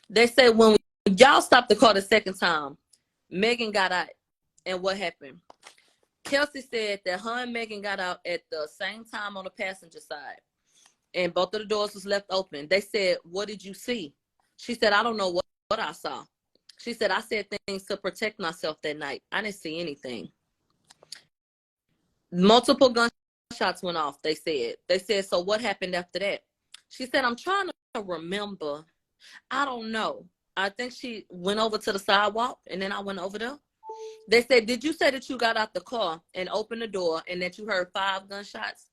They said when y'all stopped the car the second time, Megan got out. And what happened? Kelsey said that her and Megan got out at the same time on the passenger side. And both of the doors was left open. They said, what did you see? She said, I don't know what I saw. She said, I said things to protect myself that night. I didn't see anything. Multiple gunshots went off, they said. They said, so what happened after that? She said, I'm trying to remember. I don't know. I think she went over to the sidewalk, and then I went over there. They said, did you say that you got out the car and opened the door and that you heard 5 gunshots?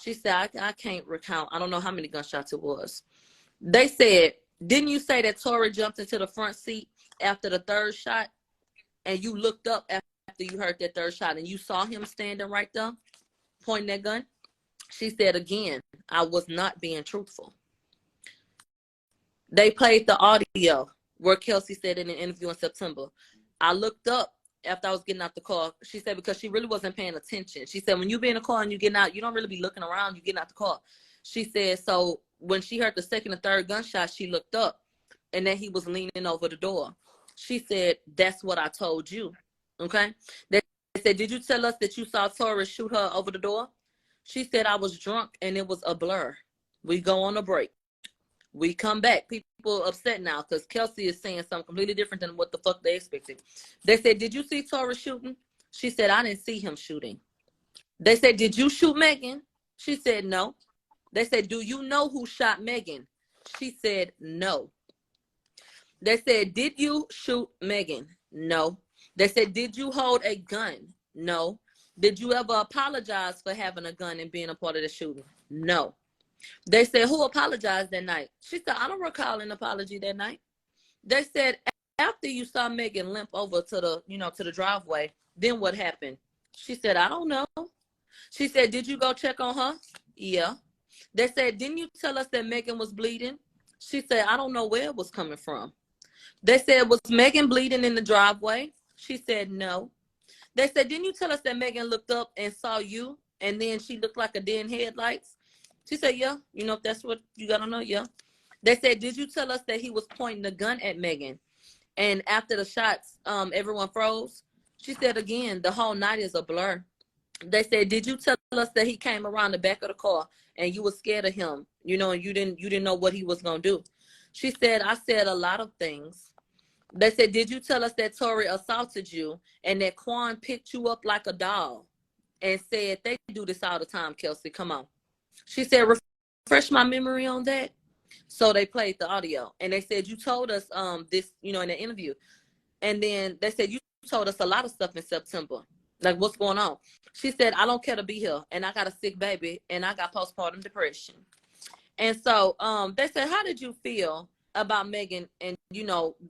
She said, I can't recount. I don't know how many gunshots it was. They said, didn't you say that Tori jumped into the front seat after the 3rd shot and you looked up after you heard that 3rd shot and you saw him standing right there pointing that gun? She said, again, I was not being truthful. They played the audio where Kelsey said in an interview in September, I looked up after I was getting out the car. She said, because she really wasn't paying attention. She said, when you be in the car and you getting out, you don't really be looking around, you getting out the car. She said, so when she heard the 2nd and 3rd gunshot, she looked up and then he was leaning over the door. She said, that's what I told you. Okay. They said, did you tell us that you saw Tori shoot her over the door? She said, I was drunk and it was a blur. We go on a break. We come back. People upset now because Kelsey is saying something completely different than what the fuck they expected. They said, did you see Tori shooting? She said, I didn't see him shooting. They said, did you shoot Megan? She said, no. They said, do you know who shot Megan? She said, no. They said, did you shoot Megan? No. They said, did you hold a gun? No. Did you ever apologize for having a gun and being a part of the shooting? No. They said, who apologized that night? She said, I don't recall an apology that night. They said, after you saw Megan limp over to the driveway, then what happened? She said, I don't know. She said, did you go check on her? Yeah. They said, didn't you tell us that Megan was bleeding? She said, I don't know where it was coming from. They said, was Megan bleeding in the driveway? She said, no. They said, didn't you tell us that Megan looked up and saw you and then she looked like a deer in headlights? She said, yeah. You know, if that's what you got to know, yeah. They said, did you tell us that he was pointing the gun at Megan? And after the shots, everyone froze? She said, again, the whole night is a blur. They said, did you tell us that he came around the back of the car and you were scared of him, and you didn't know what he was going to do? She said, I said a lot of things. They said, did you tell us that Tori assaulted you and that Quan picked you up like a doll and said, they do this all the time, Kelsey, come on. She said, refresh my memory on that. So they played the audio and they said, you told us this, in the interview. And then they said, you told us a lot of stuff in September. Like, what's going on? She said, I don't care to be here. And I got a sick baby and I got postpartum depression. And so they said, how did you feel about Megan and,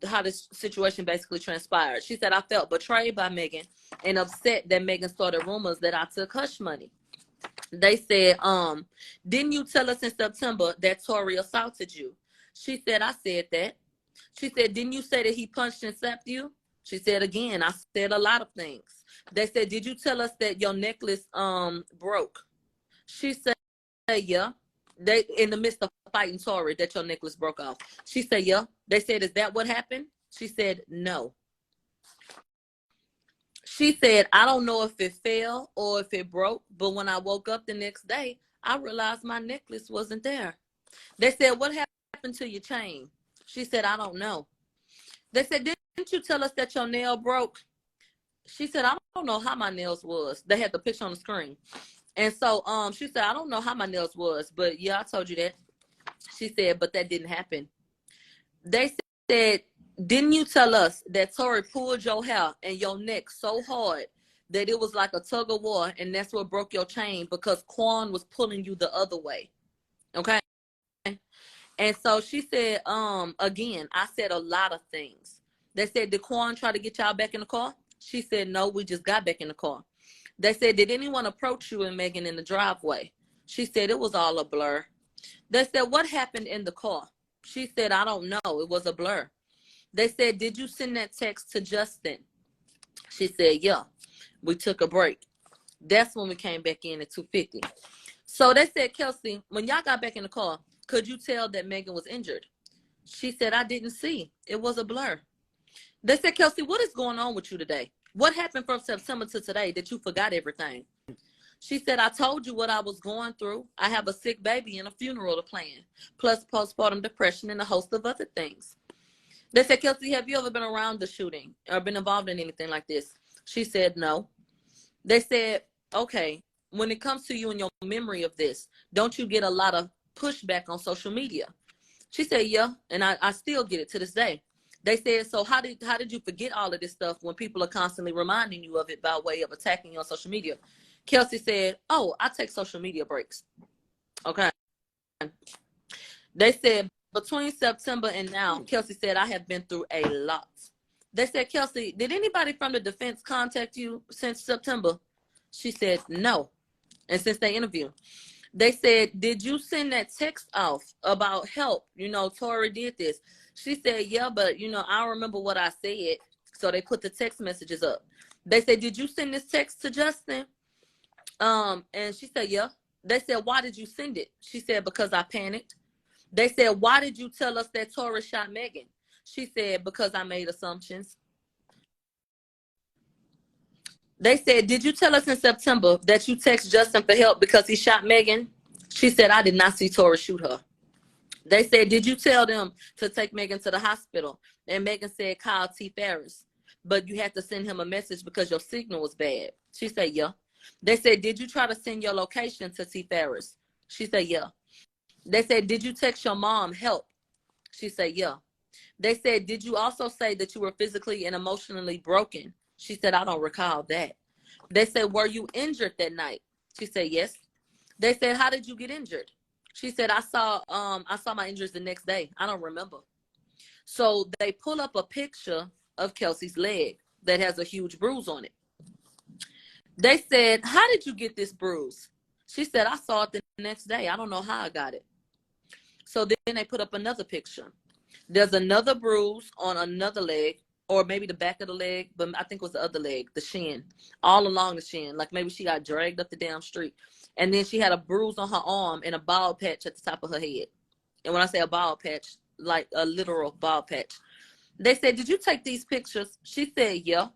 how this situation basically transpired? She said, I felt betrayed by Megan and upset that Megan started rumors that I took hush money. They said, didn't you tell us in September that Tori assaulted you? She said, I said that. She said, didn't you say that he punched and slapped you? She said, again, I said a lot of things. They said, did you tell us that your necklace broke? She said, yeah. They in the midst of fighting Tori, that your necklace broke off. She said, yeah. They said, is that what happened? She said, no. She said, I don't know if it fell or if it broke, but when I woke up the next day, I realized my necklace wasn't there. They said, what happened to your chain? She said, I don't know. They said, didn't you tell us that your nail broke? She said, I don't know how my nails was. They had the picture on the screen. And so she said, I don't know how my nails was, but yeah, I told you that. She said, but that didn't happen. They said, didn't you tell us that Tori pulled your hair and your neck so hard that it was like a tug of war and that's what broke your chain because Quan was pulling you the other way? Okay. And so she said, again, I said a lot of things. They said, did Quan try to get y'all back in the car? She said, no, we just got back in the car. They said, did anyone approach you and Megan in the driveway? She said, it was all a blur. They said, what happened in the car? She said, I don't know. It was a blur. They said, did you send that text to Justin? She said, yeah. We took a break. That's when we came back in at 2:50. So they said, Kelsey, when y'all got back in the car, could you tell that Megan was injured? She said, I didn't see. It was a blur. They said, Kelsey, what is going on with you today? What happened from September to today that you forgot everything? She said, I told you what I was going through. I have a sick baby and a funeral to plan, plus postpartum depression and a host of other things. They said, Kelsey, have you ever been around the shooting or been involved in anything like this? She said, no. They said, okay, when it comes to you and your memory of this, don't you get a lot of pushback on social media? She said, yeah, and I still get it to this day. They said, so how did you forget all of this stuff when people are constantly reminding you of it by way of attacking you on social media? Kelsey said, oh, I take social media breaks. Okay. They said, between September and now, Kelsey said, I have been through a lot. They said, Kelsey, did anybody from the defense contact you since September? She said, no. And since they interviewed, they said, did you send that text off about help? You know, Tori did this. She said, yeah, but, you know, I don't remember what I said. So they put the text messages up. They said, did you send this text to Justin? And she said, yeah. They said, why did you send it? She said, because I panicked. They said, why did you tell us that Tori shot Megan? She said, because I made assumptions. They said, did you tell us in September that you text Justin for help because he shot Megan? She said, I did not see Tori shoot her. They said, did you tell them to take Megan to the hospital? And Megan said, call T. Ferris. But you had to send him a message because your signal was bad. She said, yeah. They said, did you try to send your location to T. Ferris? She said, yeah. They said, did you text your mom help? She said, yeah. They said, did you also say that you were physically and emotionally broken? She said, I don't recall that. They said, were you injured that night? She said, yes. They said, how did you get injured? She said, I saw my injuries the next day. I don't remember. So they pull up a picture of Kelsey's leg that has a huge bruise on it. They said, how did you get this bruise? She said, I saw it the next day. I don't know how I got it. So then they put up another picture. There's another bruise on another leg, or maybe the back of the leg, but I think it was the other leg, the shin, all along the shin. Like maybe she got dragged up the damn street. And then she had a bruise on her arm and a bald patch at the top of her head. And when I say a bald patch, like a literal bald patch. They said, did you take these pictures? She said, yeah.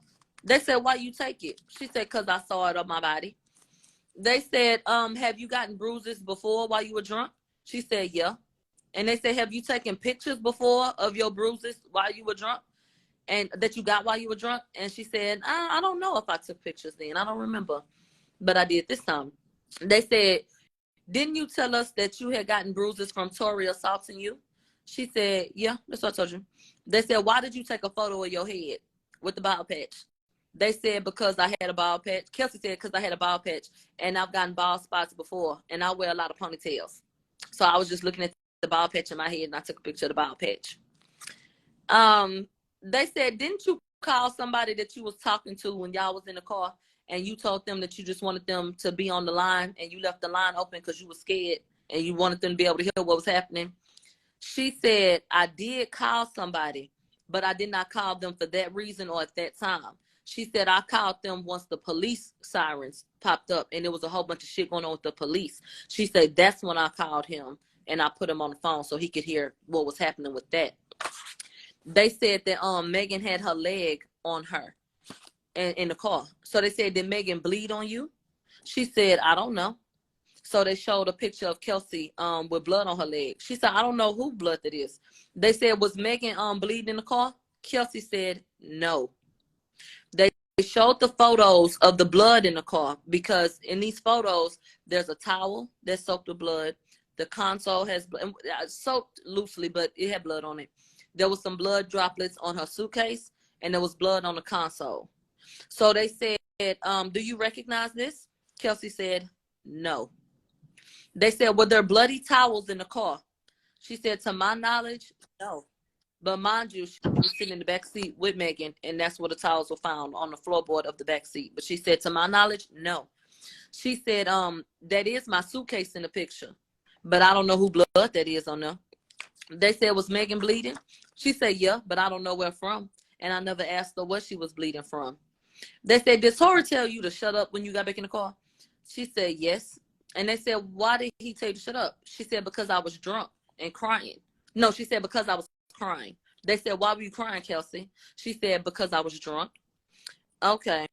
They said, why you take it? She said, because I saw it on my body. They said, have you gotten bruises before while you were drunk? She said, yeah. And they said, have you taken pictures before of your bruises while you were drunk? And that you got while you were drunk? And she said, I don't know if I took pictures then. I don't remember. But I did this time. They said, didn't you tell us that you had gotten bruises from Tori assaulting you? She said, yeah, that's what I told you. They said, why did you take a photo of your head with the bald patch? They said, because I had a bald patch. Kelsey said, because I had a bald patch and I've gotten bald spots before and I wear a lot of ponytails. So I was just looking at the bald patch in my head and I took a picture of the bald patch. They said, didn't you call somebody that you was talking to when y'all was in the car and you told them that you just wanted them to be on the line and you left the line open because you were scared and you wanted them to be able to hear what was happening? She said, I did call somebody, but I did not call them for that reason or at that time. She said, I called them once the police sirens popped up and there was a whole bunch of shit going on with the police. She said, that's when I called him and I put him on the phone so he could hear what was happening with that. They said that Megan had her leg on her and in the car. So they said, did Megan bleed on you? She said, I don't know. So they showed a picture of Kelsey with blood on her leg. She said, I don't know who blood that is. They said, was Megan bleeding in the car? Kelsey said, no. They showed the photos of the blood in the car because in these photos, there's a towel that's soaked with blood. The console has soaked loosely, but it had blood on it. There was some blood droplets on her suitcase, and there was blood on the console. So they said, do you recognize this? Kelsey said, no. They said, were there bloody towels in the car? She said, to my knowledge, no. But mind you, she was sitting in the back seat with Megan, and that's where the towels were found on the floorboard of the back seat. But she said, to my knowledge, no. She said, that is my suitcase in the picture, but I don't know who blood that is on there. They said, was Megan bleeding? She said, yeah, but I don't know where from. And I never asked her what she was bleeding from. They said, did Tori tell you to shut up when you got back in the car? She said, yes. And they said, why did he tell you to shut up? She said, because I was drunk and crying. No, she said, because I was crying. They said, why were you crying, Kelsey? She said, because I was drunk. Okay.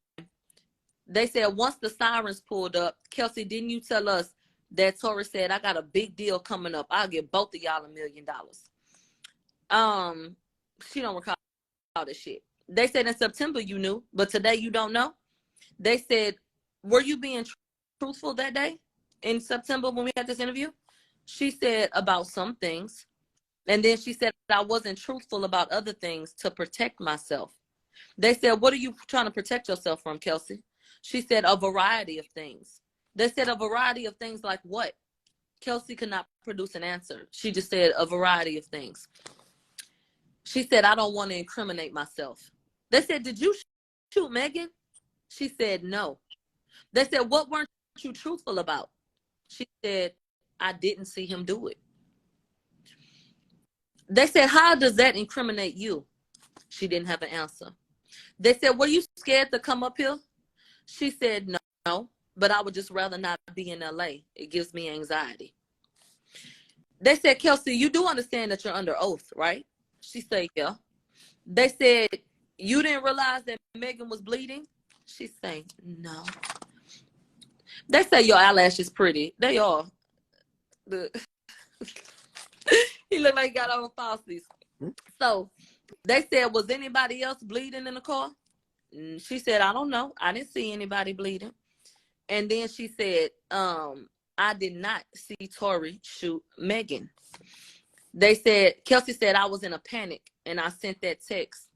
They said, once the sirens pulled up, Kelsey, didn't you tell us that Tori said, I got a big deal coming up. I'll give both of y'all $1 million. She don't recall this shit. They said in September you knew, but today you don't know. They said, were you being truthful that day in September when we had this interview? She said about some things. And then she said, I wasn't truthful about other things to protect myself. They said, what are you trying to protect yourself from, Kelsey? She said, a variety of things. They said, a variety of things like what? Kelsey could not produce an answer. She just said, a variety of things. She said, I don't want to incriminate myself. They said, did you shoot Megan? She said, no. They said, what weren't you truthful about? She said, I didn't see him do it. They said, how does that incriminate you? She didn't have an answer. They said, were you scared to come up here? She said, no, but I would just rather not be in LA. It gives me anxiety. They said, Kelsey, you do understand that you're under oath, right? She said, yeah. They said, you didn't realize that Megan was bleeding? She said, no. They say your eyelashes pretty. They are. He looked like he got on falsies. So they said, was anybody else bleeding in the car? She said, I don't know. I didn't see anybody bleeding. And then she said, I did not see Tori shoot Megan. They said, Kelsey said, I was in a panic and I sent that text.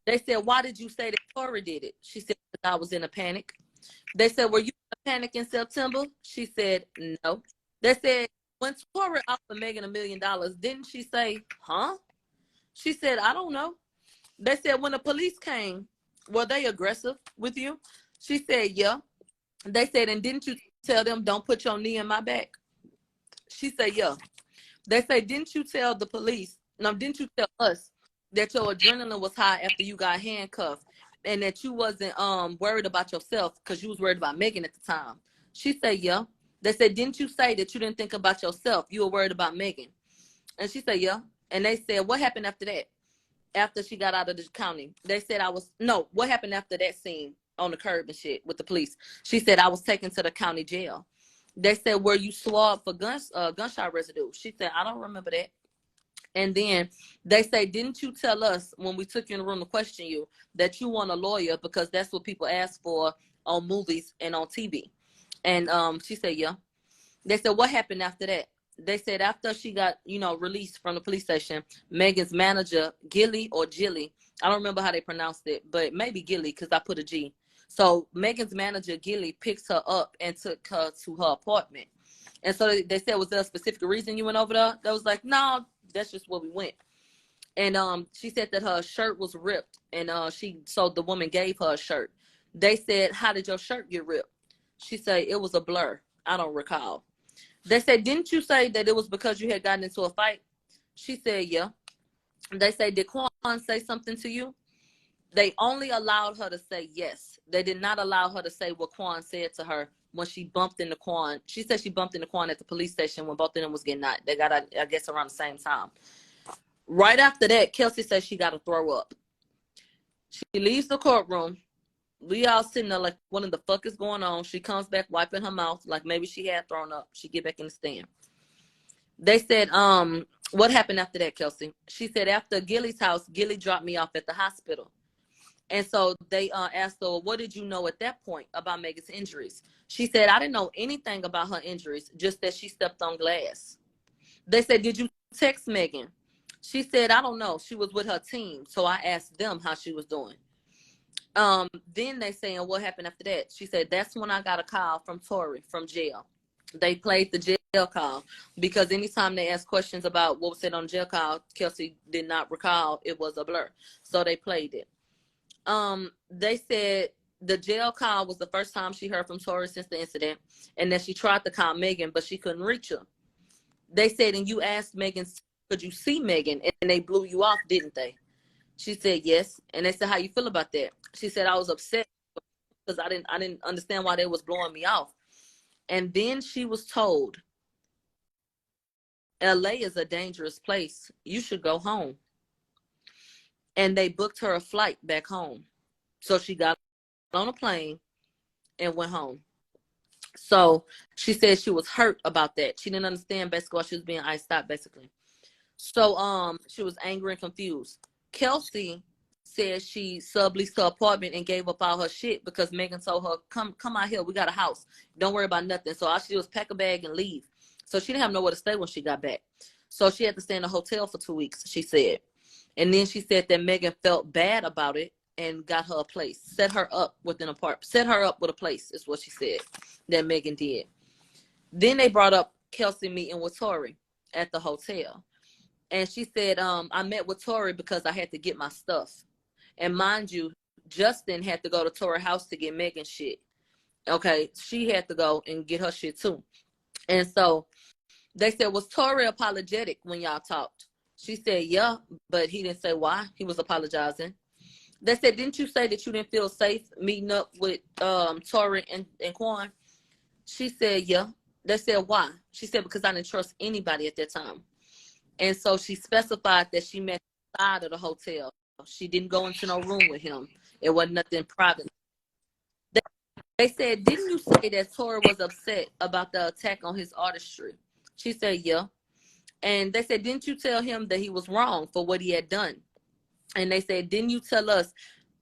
They said, why did you say that Tori did it? She said, I was in a panic. They said, were you in a panic in September? She said, no. They said, when Tori offered Megan $1 million, didn't she say, huh? She said, I don't know. They said, when the police came, were they aggressive with you? She said, yeah. They said, and didn't you tell them, don't put your knee in my back? She said, yeah. They said, didn't you tell the police, no, didn't you tell us that your adrenaline was high after you got handcuffed and that you wasn't worried about yourself because you was worried about Megan at the time? She said, yeah. They said, didn't you say that you didn't think about yourself? You were worried about Megan. And she said, yeah. And they said, what happened after that? After she got out of the county? They said, what happened after that scene on the curb and shit with the police? She said, I was taken to the county jail. They said, were you swabbed for gunshot residue? She said, I don't remember that. And then they say, didn't you tell us when we took you in the room to question you that you want a lawyer because that's what people ask for on movies and on TV? And she said, yeah. They said, what happened after that? They said after she got, released from the police station, Megan's manager, Gilly or Jilly, I don't remember how they pronounced it, but maybe Gilly because I put a G. So Megan's manager, Gilly, picks her up and took her to her apartment. And so they said, was there a specific reason you went over there? They was like, no, that's just where we went. And she said that her shirt was ripped, and so the woman gave her a shirt. They said, how did your shirt get ripped? She said, it was a blur. I don't recall. They said, didn't you say that it was because you had gotten into a fight? She said, yeah. They say, did Quan say something to you? They only allowed her to say yes. They did not allow her to say what Quan said to her when she bumped into Quan. She said she bumped into Quan at the police station when both of them was getting out. They got out, I guess, around the same time. Right after that, Kelsey says she got to throw up. She leaves the courtroom. We all sitting there like, what in the fuck is going on? She comes back wiping her mouth like maybe she had thrown up. She get back in the stand. They said, what happened after that, Kelsey? She said, after Gilly's house, Gilly dropped me off at the hospital. And so they asked her, what did you know at that point about Megan's injuries? She said, I didn't know anything about her injuries, just that she stepped on glass. They said, did you text Megan? She said, I don't know. She was with her team. So I asked them how she was doing. Then they saying, what happened after that? She said, that's when I got a call from Tori from jail. They played the jail call because anytime they asked questions about what was said on the jail call, Kelsey did not recall. It was a blur. So they played it. They said the jail call was the first time she heard from Tori since the incident, and that she tried to call Megan, but she couldn't reach her. They said, and you asked Megan, could you see Megan? And they blew you off, didn't they? She said, yes. And they said, how you feel about that? She said, I was upset because I didn't understand why they was blowing me off. And then she was told, LA is a dangerous place. You should go home. and they booked her a flight back home. So she got on a plane and went home. So she said she was hurt about that. She didn't understand basically why she was being iced out, basically. So she was angry and confused. Kelsey said she subleased her apartment and gave up all her shit because Megan told her, come out here, we got a house. Don't worry about nothing. So all she did was pack a bag and leave. So she didn't have nowhere to stay when she got back. So she had to stay in a hotel for 2 weeks, she said. And then she said that Megan felt bad about it and got her a place, set her up with an apartment, set her up with a place, is what she said that Megan did. Then they brought up Kelsey meeting with Tori at the hotel. And she said, I met with Tori because I had to get my stuff. And mind you, Justin had to go to Tori's house to get Megan's shit. Okay, she had to go and get her shit too. And so they said, was Tori apologetic when y'all talked? She said, yeah, but he didn't say why. He was apologizing. They said, didn't you say that you didn't feel safe meeting up with Tori and Quan? She said, yeah. They said, why? She said, because I didn't trust anybody at that time. And so she specified that she met outside of the hotel. She didn't go into no room with him. It wasn't nothing private. They said, didn't you say that Tori was upset about the attack on his artistry? She said, yeah. And they said, didn't you tell him that he was wrong for what he had done? And they said, didn't you tell us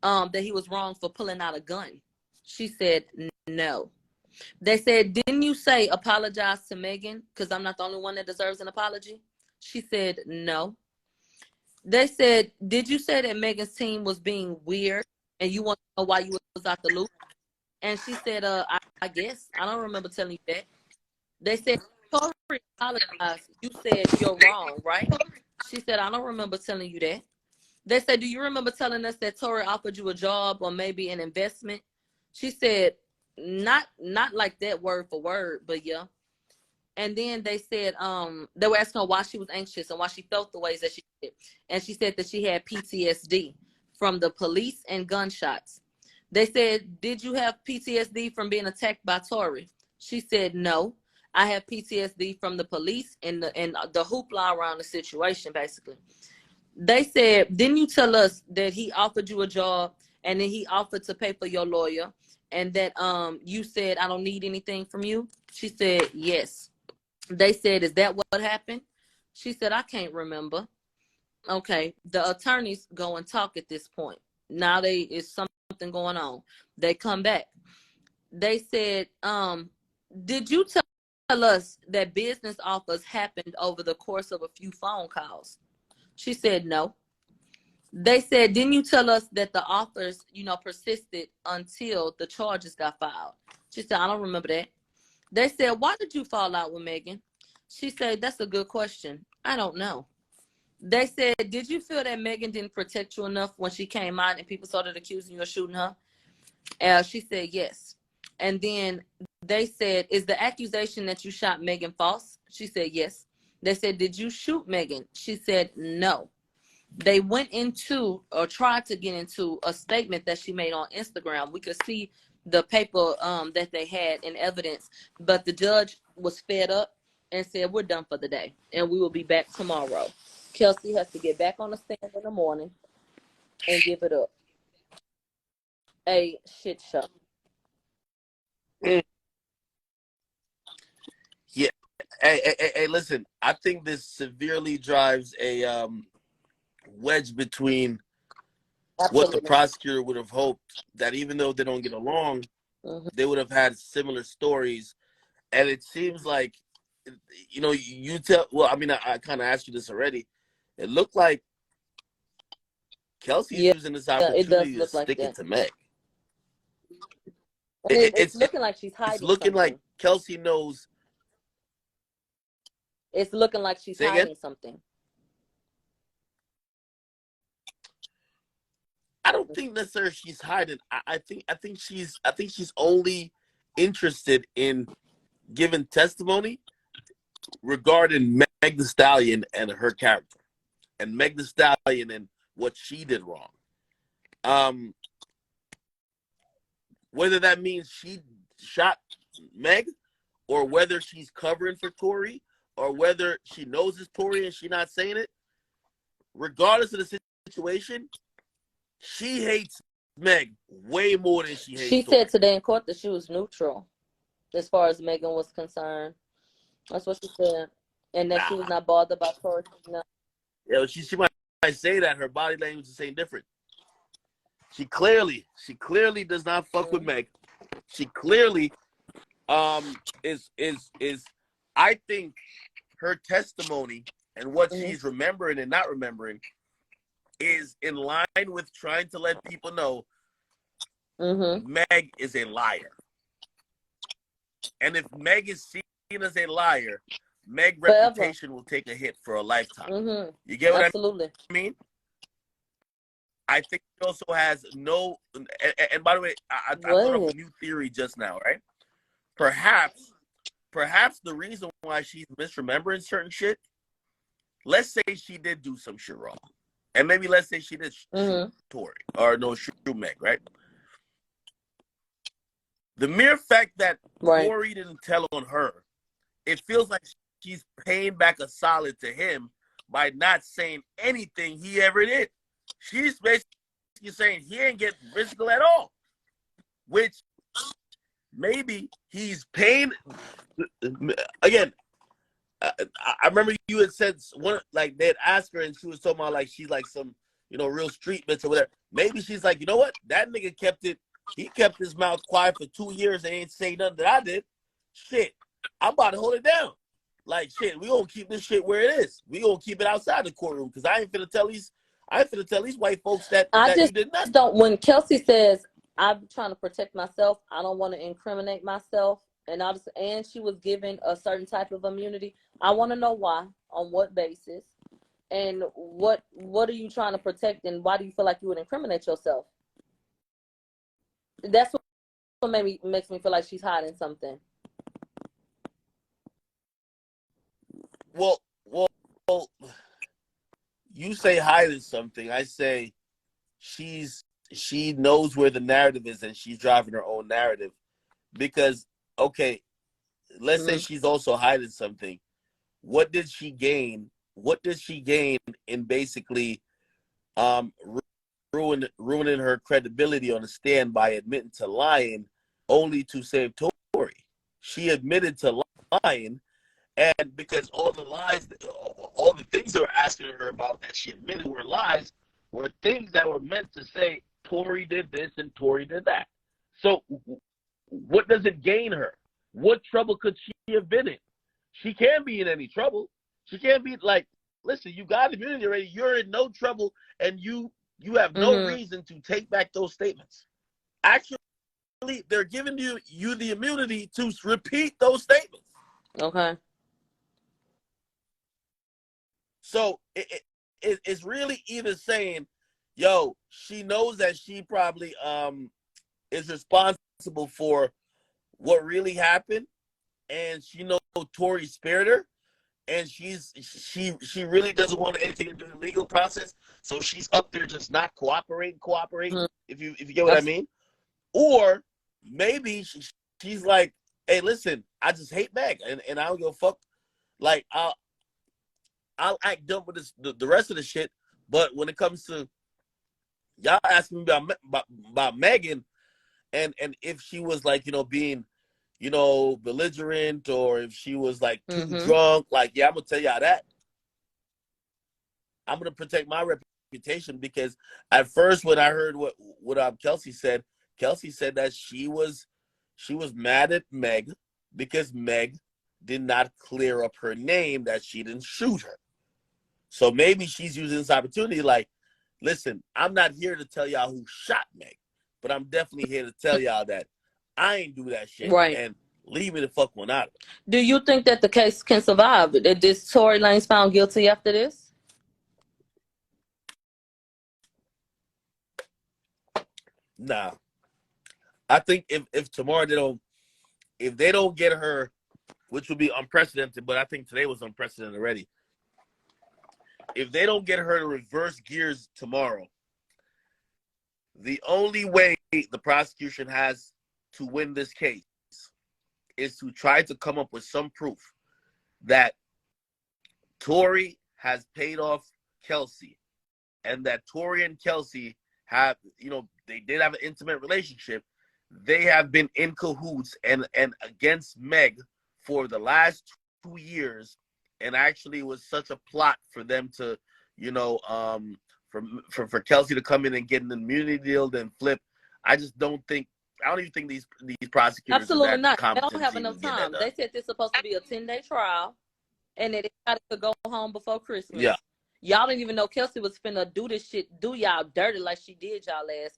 that he was wrong for pulling out a gun? She said, no. They said, didn't you say apologize to Megan because I'm not the only one that deserves an apology? She said, no. They said, did you say that Megan's team was being weird and you want to know why you was out the loop? And she said, I guess. I don't remember telling you that. They said, Tori apologized. You said you're wrong, right? She said, I don't remember telling you that. They said, do you remember telling us that Tori offered you a job or maybe an investment? She said, not like that word for word, but yeah. And then they said, they were asking her why she was anxious and why she felt the ways that she did. And she said that she had PTSD from the police and gunshots. They said, did you have PTSD from being attacked by Tori? She said, no. I have PTSD from the police and the hoopla around the situation, basically. They said, didn't you tell us that he offered you a job and then he offered to pay for your lawyer and that you said, I don't need anything from you? She said, yes. They said, is that what happened? She said, I can't remember. Okay, the attorneys go and talk at this point. Now is something going on. They come back. They said, did you tell us that business offers happened over the course of a few phone calls? She said, no. They said, didn't you tell us that the offers, persisted until the charges got filed? She said, I don't remember that. They said, why did you fall out with Megan? She said, that's a good question. I don't know. They said, did you feel that Megan didn't protect you enough when she came out and people started accusing you of shooting her? She said, yes. And then they said, is the accusation that you shot Megan false? She said, yes. They said, did you shoot Megan? She said, no. They went into or tried to get into a statement that she made on Instagram. We could see the paper that they had in evidence, but the judge was fed up and said, we're done for the day and we will be back tomorrow. Kelsey has to get back on the stand in the morning and give it up. A shit show. Yeah. Hey, listen, I think this severely drives a wedge between what the prosecutor would have hoped, that even though they don't get along, they would have had similar stories. And it seems like, you tell, well, I mean, I kind of asked you this already. It looked like Kelsey's using this opportunity to stick it to Meg. It's looking like she's hiding. It's looking something. Like Kelsey knows. It's looking like she's hiding something. I don't think necessarily she's hiding. I think she's only interested in giving testimony regarding Meg Thee Stallion and her character, and Meg Thee Stallion and what she did wrong. Whether that means she shot Meg, or whether she's covering for Tori, or whether she knows it's Tori and she's not saying it. Regardless of the situation, She hates Meg way more than she hates She Tory. said today in court that she was neutral as far as Megan was concerned. That's what she said. And that she was not bothered by Tory. No. Yeah, she might say that. Her body language is saying different. She clearly does not fuck with Meg. She clearly is I think her testimony and what she's remembering and not remembering is in line with trying to let people know Meg is a liar. And if Meg is seen as a liar, Meg's reputation will take a hit for a lifetime. You get what I mean? I think she also has no, and by the way, I thought of a new theory just now, right? Perhaps the reason why she's misremembering certain shit, let's say she did do some shit wrong. And maybe let's say she did shoot Tory, or no, shoot Meg, right? The mere fact that Tory didn't tell on her, it feels like she's paying back a solid to him by not saying anything he ever did. She's basically saying he ain't get physical at all, which maybe he's paying. Again, I remember you had said one, like they'd ask her and she was talking about like she's like some, you know, real street bitch or whatever. Maybe she's like, you know what? That nigga kept it. He kept his mouth quiet for 2 years and ain't say nothing that I did. Shit, I'm about to hold it down. Like shit, we gonna keep this shit where it is. We gonna keep it outside the courtroom because I ain't finna tell these white folks that you did nothing. Don't. When Kelsey says I'm trying to protect myself, I don't want to incriminate myself, and she was given a certain type of immunity. I want to know why, on what basis, and what are you trying to protect, and why do you feel like you would incriminate yourself? That's what makes me feel like she's hiding something. Well, you say hiding something. I say she knows where the narrative is and she's driving her own narrative. Because, okay, let's say she's also hiding something. What did she gain? What does she gain in basically ruining her credibility on the stand by admitting to lying only to save Tory? She admitted to lying. And because all the lies, all the things they were asking her about that she admitted were lies, were things that were meant to say Tory did this and Tory did that. So what does it gain her? What trouble could she have been in? She can't be in any trouble. She can't be like, listen, you got immunity already. You're in no trouble, and you have no reason to take back those statements. Actually, they're giving you the immunity to repeat those statements. Okay. So it's really either saying, yo, she knows that she probably is responsible for what really happened, and she knows Tory spared her, and she really doesn't want anything to do with the legal process, so she's up there just not cooperating. If you get what I mean, or maybe she's like, hey, listen, I just hate Meg, and I don't give a fuck. Like I'll act dumb with the rest of the shit, but when it comes to y'all asking me about Megan, and if she was like, you know, being, you know, belligerent, or if she was like too drunk, like, yeah, I'm gonna tell y'all that. I'm gonna protect my reputation, because at first when I heard what Kelsey said that she was mad at Meg because Meg did not clear up her name, that she didn't shoot her. So maybe she's using this opportunity like, listen, I'm not here to tell y'all who shot Meg, but I'm definitely here to tell y'all that I ain't do that shit. Right. And leave me the fuck one out of it. Do you think that the case can survive? Is Tory Lanez found guilty after this? Nah. I think if tomorrow they don't get her, which would be unprecedented, but I think today was unprecedented already. If they don't get her to reverse gears tomorrow, the only way the prosecution has to win this case is to try to come up with some proof that Tory has paid off Kelsey, and that Tory and Kelsey have, they did have an intimate relationship. They have been in cahoots and against Meg for the last 2 years, and actually it was such a plot for them to, for Kelsey to come in and get an immunity deal, then flip. I don't even think these prosecutors absolutely are that not. They competent don't have to even enough get that time. done. They said this is supposed to be a 10-day trial, and that it could go home before Christmas. Yeah. Y'all didn't even know Kelsey was finna do this shit, do y'all dirty like she did y'all ass.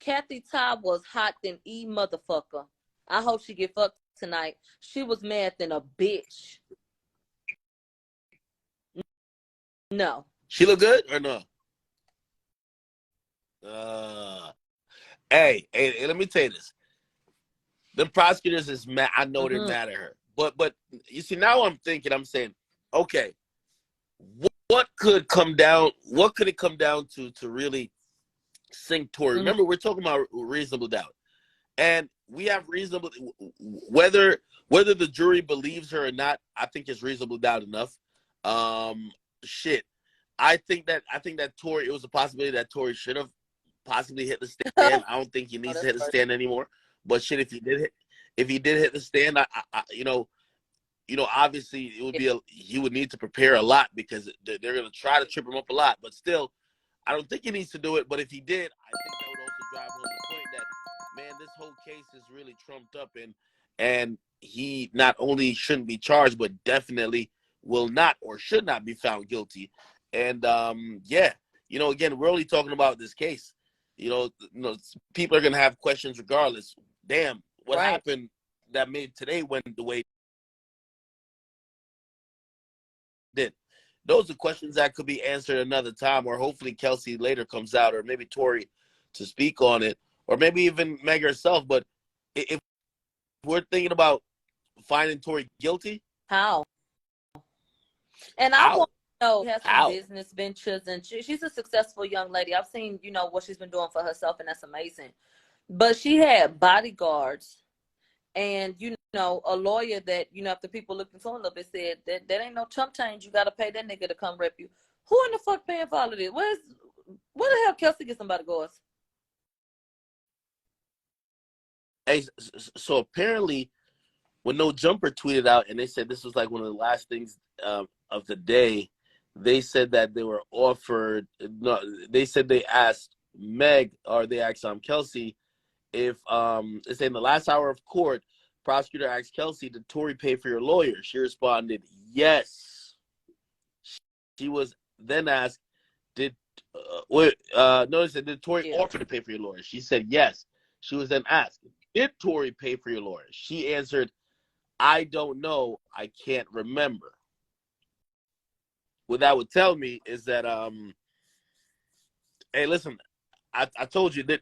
Kathy Todd was hot than E motherfucker. I hope she get fucked tonight. She was mad than a bitch. No. She look good or no? Hey, let me tell you this. The prosecutors is mad. I know they're mad at her. But you see, now I'm saying, okay, what could it come down to really sink Tory? Remember, we're talking about reasonable doubt. And we have reasonable, whether the jury believes her or not, I think it's reasonable doubt enough. Shit. I think that Tory, it was a possibility that Tory should have possibly hit the stand. I don't think he needs to hit the stand anymore. But shit, if he did hit the stand, obviously it would be he would need to prepare a lot, because they're going to try to trip him up a lot. But still, I don't think he needs to do it. But if he did, I think that would also drive home the point that, man, this whole case is really trumped up, and he not only shouldn't be charged, but definitely will not or should not be found guilty. And again, we're only talking about this case. People are gonna have questions regardless. Damn, what happened that made today went the way it did? Those are questions that could be answered another time, or hopefully Kelsey later comes out, or maybe Tory to speak on it, or maybe even Meg herself. But if we're thinking about finding Tory guilty, how? And I want to know, she has some business ventures, and she's a successful young lady. I've seen, what she's been doing for herself, and that's amazing. But she had bodyguards and, a lawyer that, after people looked into him a little bit, said that ain't no chump change. You got to pay that nigga to come rep you. Who in the fuck paying for all of this? Where the hell Kelsey get some bodyguards? Hey, so apparently when No Jumper tweeted out and they said this was like one of the last things of the day, they said that they were offered. No, they said they asked Meg, or they asked Kelsey, if they say in the last hour of court, prosecutor asked Kelsey, did Tory pay for your lawyer? She responded, yes. She was then asked, did did Tory offer to pay for your lawyer? She said yes. She was then asked, did Tory pay for your lawyer? She answered, I don't know. I can't remember. What that would tell me is that, hey, listen, I told you that